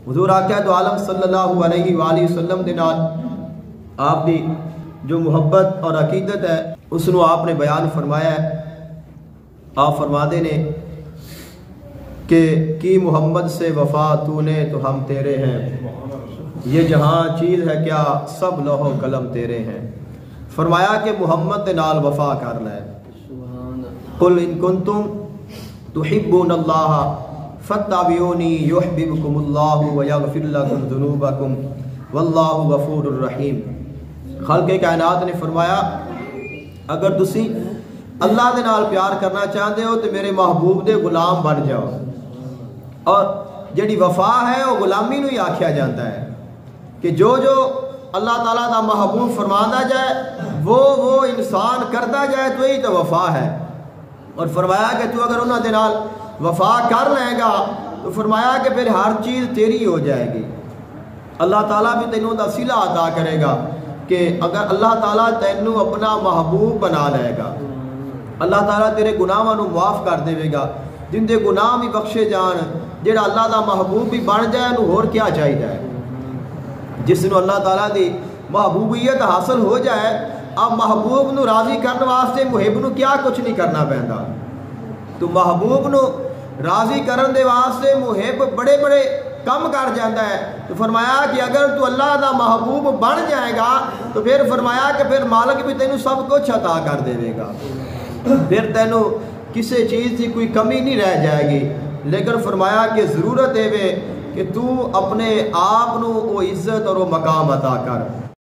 حضور آقا دو عالم صلی اللہ علیہ وآلہ وسلم دے نال آپ دی جو محبت اور عقیدت ہے اس نو آپ نے بیان فرمایا ہے۔ آپ فرماتے نے کہ کی محمد سے وفا تو نے تو ہم تیرے ہیں، یہ جہاں چیز ہے کیا سب لوح و قلم تیرے ہیں۔ فرمایا کہ محمد دے نال وفا کرنا ہے۔ قل ان کنتم تحبون اللہ فاتبعونی یحببکم اللہ ویغفر لکم ذنوبکم واللہ غفور الرحیم۔ خالق کائنات نے فرمایا اگر تسی اللہ دے نال پیار کرنا چاہتے ہو تو میرے محبوب دے غلام بن جاؤ۔ اور جڑی وفا ہے وہ غلامی نو ہی آکھیا جاتا ہے کہ جو اللہ تعالیٰ دا محبوب فرمانا جائے وہ انسان کرتا جائے تو ہی تو وفا ہے۔ اور فرمایا کہ تو اگر انہاں دے نال وفا کر لے گا تو فرمایا کہ پھر ہر چیز تیری ہو جائے گی۔ اللہ تعالیٰ بھی تینوں دا صلہ عطا کرے گا کہ اگر اللہ تعالیٰ تینوں اپنا محبوب بنا لے گا، اللہ تعالیٰ تیرے گناہاں نو معاف کر دے گا، جن دے گناہ بھی بخشے جان، جڑا اللہ دا محبوب بھی بن جائے نو اور کیا چاہیے۔ جس نو اللہ تعالیٰ دی محبوبیت حاصل ہو جائے، اب محبوب نو راضی کرنے واسطے محب نو کیا کچھ نہیں کرنا پہندا۔ تو محبوب نو راضی کرن دے واسطے محب بڑے بڑے کم کر جاتا ہے۔ تو فرمایا کہ اگر تو اللہ دا محبوب بن جائے گا تو پھر فرمایا کہ پھر مالک بھی تینوں سب کچھ عطا کر دے گا، پھر تینوں کسی چیز کی کوئی کمی نہیں رہ جائے گی۔ لیکن فرمایا کہ ضرورت ہے کہ تو اپنے آپ نو وہ عزت اور وہ مقام عطا کر۔